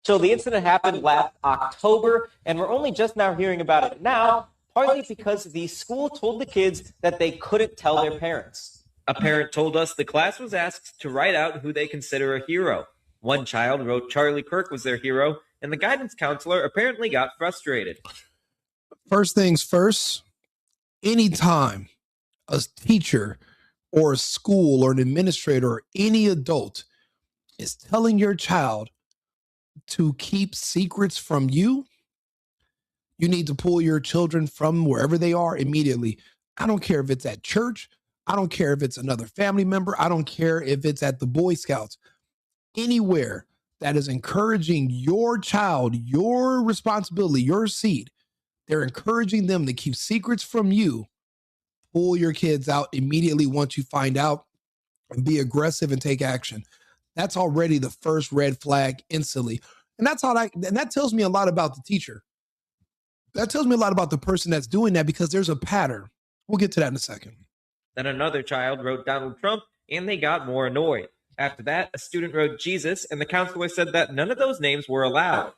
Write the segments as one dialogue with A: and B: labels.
A: So the incident happened last October, and we're only just now hearing about it now, partly because the school told the kids that they couldn't tell their parents. A parent told us the class was asked to write out who they consider a hero. One child wrote Charlie Kirk was their hero, and the guidance counselor apparently got frustrated.
B: First things first, anytime a teacher or a school or an administrator or any adult is telling your child to keep secrets from you, you need to pull your children from wherever they are immediately. I don't care if it's at church. I don't care if it's another family member. I don't care if it's at the Boy Scouts. Anywhere that is encouraging your child, your responsibility, your seed, they're encouraging them to keep secrets from you. Pull your kids out immediately once you find out and be aggressive and take action. That's already the first red flag instantly. And that tells me a lot about the teacher. That tells me a lot about the person that's doing that because there's a pattern. We'll get to that in a second.
A: Then another child wrote Donald Trump, and they got more annoyed. After that, a student wrote Jesus, and the counselor said that none of those names were allowed.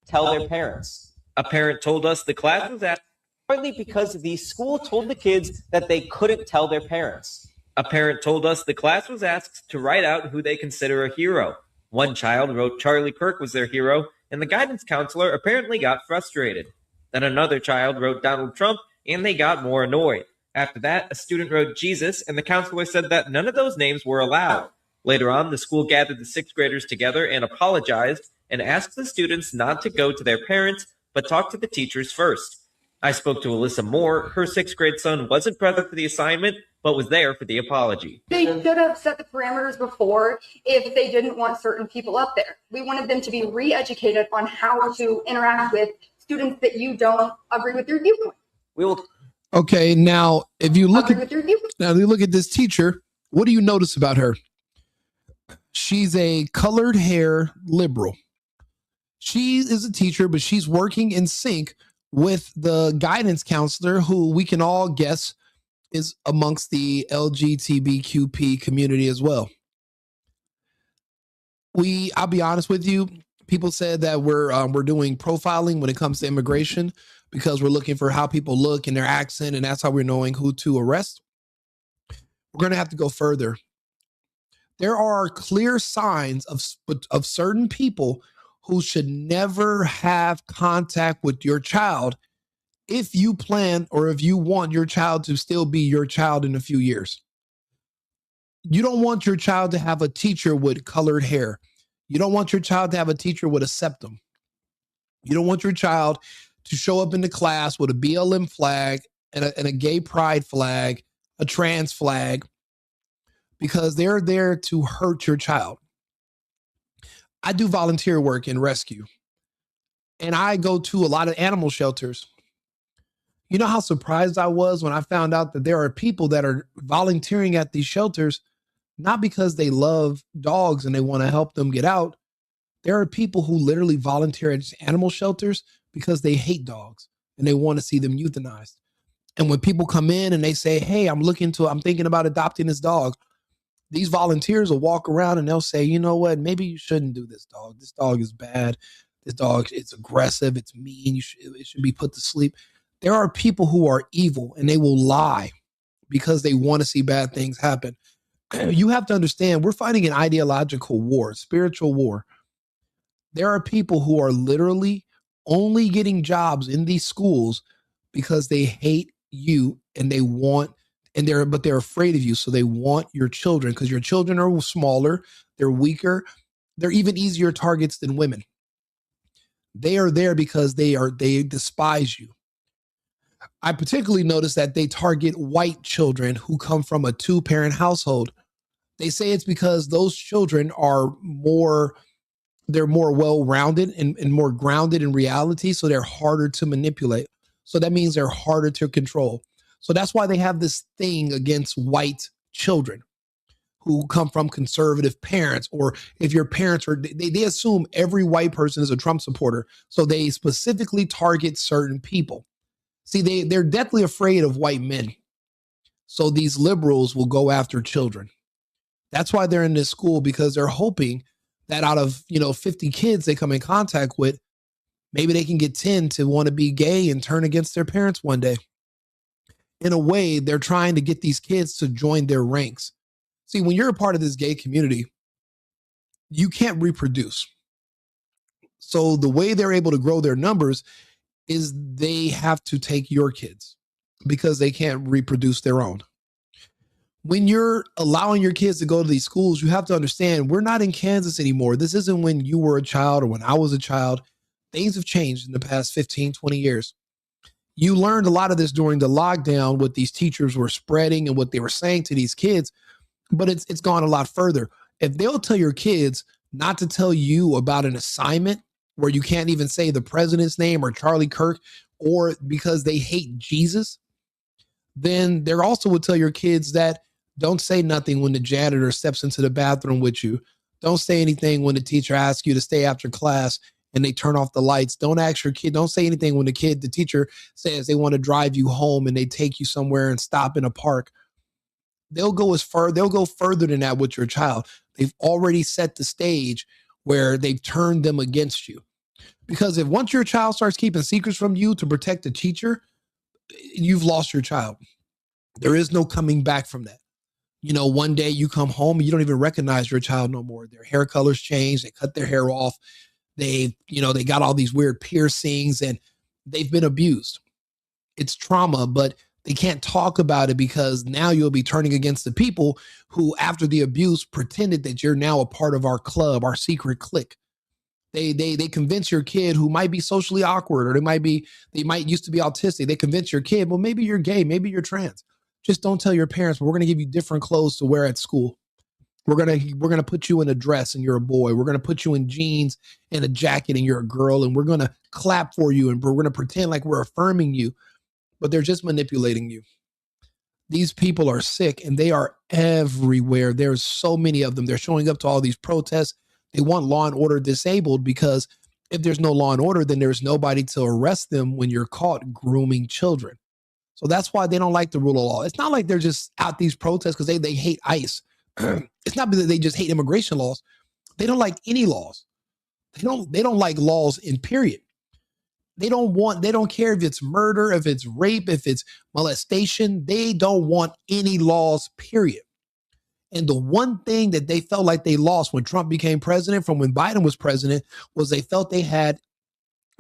A: Tell their parents. A parent told us the class was asked partly because the school told the kids that they couldn't tell their parents. A parent told us the class was asked to write out who they consider a hero. One child wrote Charlie Kirk was their hero, and the guidance counselor apparently got frustrated. Then another child wrote Donald Trump, and they got more annoyed. After that, a student wrote Jesus, and the counselor said that none of those names were allowed. Later on, the school gathered the sixth graders together and apologized and asked the students not to go to their parents, but talk to the teachers first. I spoke to Alyssa Moore. Her sixth grade son wasn't present for the assignment, but was there for the apology.
C: They should have set the parameters before if they didn't want certain people up there. We wanted them to be re-educated on how to interact with students that you don't agree with their viewpoint.
B: Okay, now if you look at this teacher, what do you notice about her? She's a colored hair liberal. She is a teacher, but she's working in sync with the guidance counselor, who we can all guess is amongst the LGBTQP community as well. I'll be honest with you, people said that we're doing profiling when it comes to immigration because we're looking for how people look and their accent, and that's how we're knowing who to arrest. We're going to have to go further. There are clear signs of certain people who should never have contact with your child if you plan or if you want your child to still be your child in a few years. You don't want your child to have a teacher with colored hair. You don't want your child to have a teacher with a septum. You don't want your child to show up in the class with a BLM flag and a gay pride flag, a trans flag, because they're there to hurt your child. I do volunteer work in rescue, and I go to a lot of animal shelters. You know how surprised I was when I found out that there are people that are volunteering at these shelters, not because they love dogs and they want to help them get out. There are people who literally volunteer at animal shelters because they hate dogs and they want to see them euthanized. And when people come in and they say, hey, I'm thinking about adopting this dog, these volunteers will walk around and they'll say, you know what, maybe you shouldn't do this dog. This dog is bad. This dog, it's aggressive. It's mean. It should be put to sleep. There are people who are evil and they will lie because they want to see bad things happen. You have to understand, we're fighting an ideological war, spiritual war. There are people who are literally only getting jobs in these schools because they hate you and but they're afraid of you. So they want your children because your children are smaller, they're weaker, they're even easier targets than women. They are there because they despise you. I particularly noticed that they target white children who come from a two-parent household. They say it's because those children are more well-rounded and more grounded in reality, so they're harder to manipulate. So that means they're harder to control. So that's why they have this thing against white children who come from conservative parents, or if your parents are, they assume every white person is a Trump supporter. So they specifically target certain people. See, they're deathly afraid of white men. So these liberals will go after children. That's why they're in this school, because they're hoping that out of, 50 kids they come in contact with, maybe they can get 10 to want to be gay and turn against their parents one day. In a way, they're trying to get these kids to join their ranks. See, when you're a part of this gay community, you can't reproduce. So the way they're able to grow their numbers is they have to take your kids because they can't reproduce their own. When you're allowing your kids to go to these schools, you have to understand we're not in Kansas anymore. This isn't when you were a child or when I was a child. Things have changed in the past 15, 20 years. You learned a lot of this during the lockdown, what these teachers were spreading and what they were saying to these kids, but it's gone a lot further. If they'll tell your kids not to tell you about an assignment where you can't even say the president's name or Charlie Kirk, or because they hate Jesus, then they also would tell your kids that don't say nothing when the janitor steps into the bathroom with you. Don't say anything when the teacher asks you to stay after class and they turn off the lights. Don't ask your kid. Don't say anything when the teacher says they want to drive you home and they take you somewhere and stop in a park. They'll go further than that with your child. They've already set the stage where they've turned them against you. Because if once your child starts keeping secrets from you to protect the teacher, you've lost your child. There is no coming back from that. One day you come home and you don't even recognize your child no more. Their hair colors change. They cut their hair off. They got all these weird piercings and they've been abused. It's trauma, but they can't talk about it because now you'll be turning against the people who, after the abuse, pretended that you're now a part of our club, our secret clique. They convince your kid who might be socially awkward, or they might used to be autistic. They convince your kid, well, maybe you're gay, maybe you're trans. Just don't tell your parents, but we're going to give you different clothes to wear at school. We're going to put you in a dress and you're a boy. We're going to put you in jeans and a jacket and you're a girl, and we're going to clap for you and we're going to pretend like we're affirming you, but they're just manipulating you. These people are sick and they are everywhere. There's so many of them. They're showing up to all these protests. They want law and order disabled because if there's no law and order, then there's nobody to arrest them when you're caught grooming children. So that's why they don't like the rule of law. It's not like they're just out these protests because they hate ICE. It's not because they just hate immigration laws. They don't like any laws. They don't like laws in period. They don't care if it's murder, if it's rape, if it's molestation. They don't want any laws, period. And the one thing that they felt like they lost when Trump became president from when Biden was president was they felt they had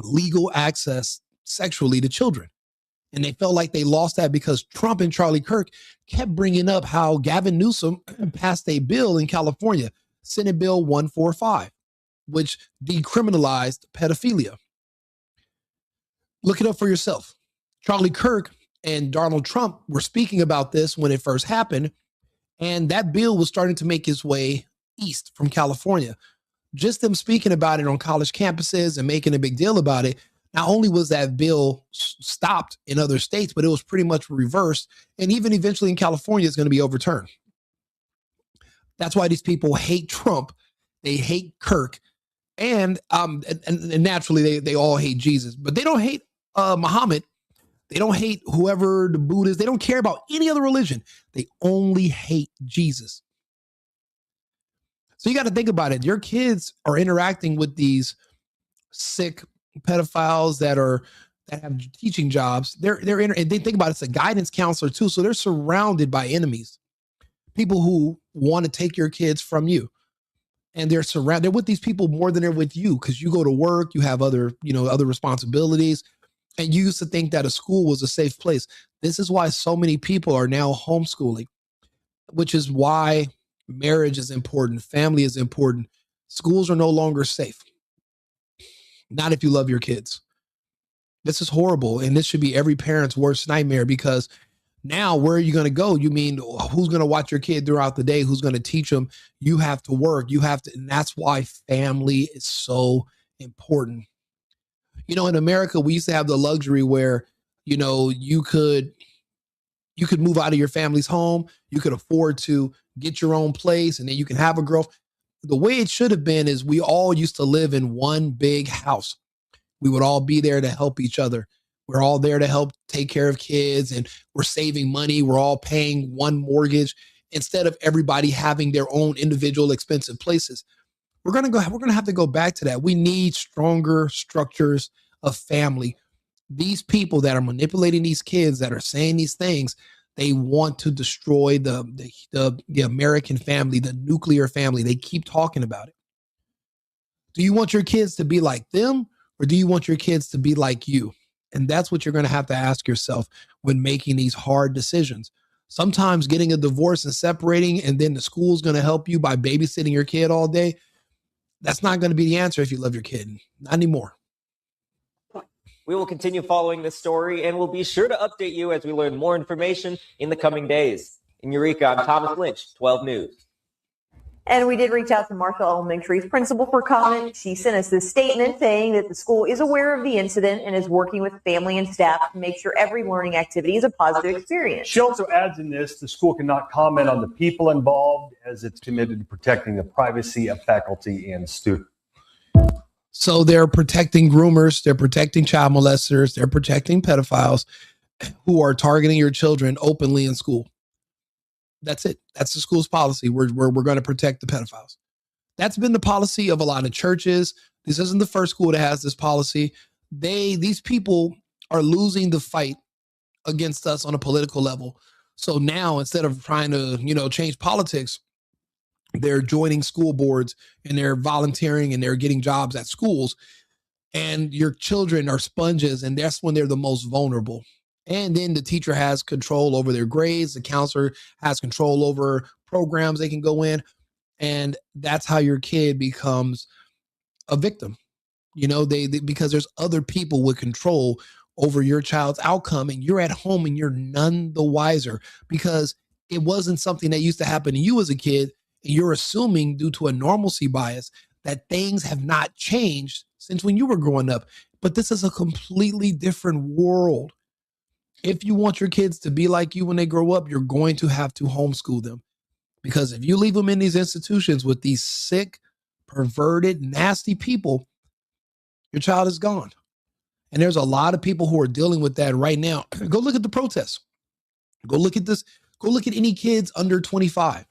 B: legal access sexually to children. And they felt like they lost that because Trump and Charlie Kirk kept bringing up how Gavin Newsom passed a bill in California, Senate Bill 145, which decriminalized pedophilia. Look it up for yourself. Charlie Kirk and Donald Trump were speaking about this when it first happened, and that bill was starting to make its way east from California. Just them speaking about it on college campuses and making a big deal about it, not only was that bill stopped in other states, but it was pretty much reversed, and even eventually in California, it's going to be overturned. That's why these people hate Trump. They hate Kirk, and naturally they all hate Jesus, but they don't hate Muhammad. They don't hate whoever the Buddhists. They don't care about any other religion. They only hate Jesus. So you got to think about it. Your kids are interacting with these sick pedophiles that have teaching jobs. And they think about it, it's a guidance counselor too. So they're surrounded by enemies, people who want to take your kids from you. And they're with these people more than they're with you because you go to work, you have other responsibilities. And you used to think that a school was a safe place. This is why so many people are now homeschooling, which is why marriage is important. Family is important. Schools are no longer safe. Not if you love your kids. This is horrible. And this should be every parent's worst nightmare because now where are you going to go? You mean who's going to watch your kid throughout the day? Who's going to teach them? You have to work. And that's why family is so important. In America, we used to have the luxury where, you could move out of your family's home. You could afford to get your own place and then you can have a girl. The way it should have been is we all used to live in one big house. We would all be there to help each other. We're all there to help take care of kids and we're saving money. We're all paying one mortgage instead of everybody having their own individual expensive places. We're gonna have to go back to that. We need stronger structures of family. These people that are manipulating these kids, that are saying these things, they want to destroy the American family, the nuclear family. They keep talking about it. Do you want your kids to be like them, or do you want your kids to be like you? And that's what you're going to have to ask yourself when making these hard decisions. Sometimes getting a divorce and separating, and then the school's going to help you by babysitting your kid all day, that's not going to be the answer if you love your kid. Not anymore.
A: We will continue following this story, and we'll be sure to update you as we learn more information in the coming days. In Eureka, I'm Thomas Lynch, 12 News.
D: And we did reach out to Marshall Elementary's principal for comment. She sent us this statement saying that the school is aware of the incident and is working with family and staff to make sure every learning activity is a positive experience.
E: She also adds in this, the school cannot comment on the people involved as it's committed to protecting the privacy of faculty and students.
B: So they're protecting groomers, they're protecting child molesters, they're protecting pedophiles who are targeting your children openly in school. That's it. That's the school's policy. We're going to protect the pedophiles. That's been the policy of a lot of churches. This isn't the first school that has this policy. These people are losing the fight against us on a political level. So now, instead of trying to, change politics, they're joining school boards and they're volunteering and they're getting jobs at schools. And your children are sponges, and that's when they're the most vulnerable. And then the teacher has control over their grades. The counselor has control over programs they can go in. And that's how your kid becomes a victim. Because there's other people with control over your child's outcome, and you're at home and you're none the wiser because it wasn't something that used to happen to you as a kid. And you're assuming, due to a normalcy bias, that things have not changed since when you were growing up. But this is a completely different world. If you want your kids to be like you when they grow up, you're going to have to homeschool them. Because if you leave them in these institutions with these sick, perverted, nasty people, your child is gone. And there's a lot of people who are dealing with that right now. Go look at the protests. Go look at this. Go look at any kids under 25.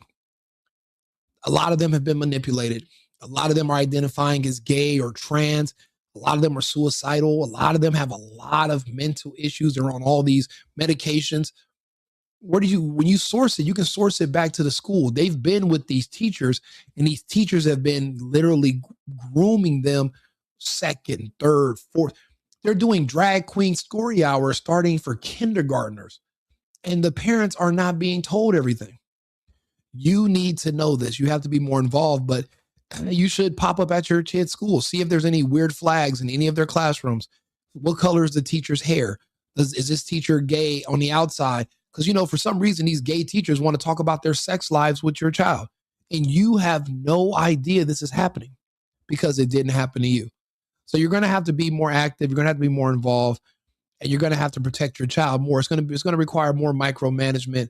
B: A lot of them have been manipulated. A lot of them are identifying as gay or trans. A lot of them are suicidal. A lot of them have a lot of mental issues. They're on all these medications. When you source it, you can source it back to the school. They've been with these teachers, and these teachers have been literally grooming them second, third, fourth. They're doing drag queen story hours starting for kindergartners, and the parents are not being told everything. You need to know this. You have to be more involved, but you should pop up at your kid's school. See if there's any weird flags in any of their classrooms. What color is the teacher's hair? Is this teacher gay on the outside? Because, for some reason, these gay teachers want to talk about their sex lives with your child. And you have no idea this is happening because it didn't happen to you. So you're going to have to be more active. You're going to have to be more involved. And you're going to have to protect your child more. It's going to require more micromanagement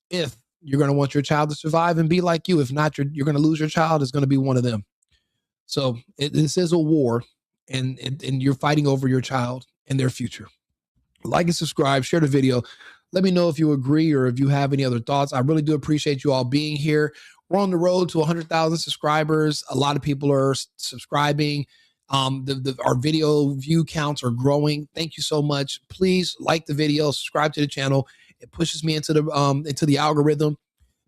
B: if you're going to want your child to survive and be like you. If not, you're going to lose your child. It's going to be one of them. So this is a war, and you're fighting over your child and their future. Like and subscribe, share the video. Let me know if you agree or if you have any other thoughts. I really do appreciate you all being here. We're on the road to 100,000 subscribers. A lot of people are subscribing. Our video view counts are growing. Thank you so much. Please like the video, subscribe to the channel. It pushes me into the algorithm.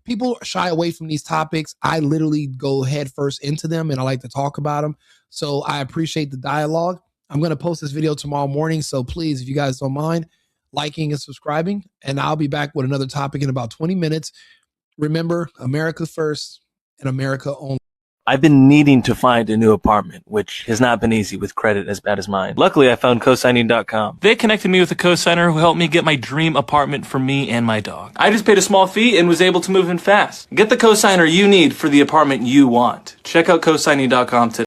B: People shy away from these topics. I literally go head first into them, and I like to talk about them. So I appreciate the dialogue. I'm going to post this video tomorrow morning. So please, if you guys don't mind, liking and subscribing, and I'll be back with another topic in about 20 minutes. Remember, America first and America only.
F: I've been needing to find a new apartment, which has not been easy with credit as bad as mine. Luckily, I found cosigning.com. They connected me with a cosigner who helped me get my dream apartment for me and my dog. I just paid a small fee and was able to move in fast. Get the cosigner you need for the apartment you want. Check out cosigning.com today.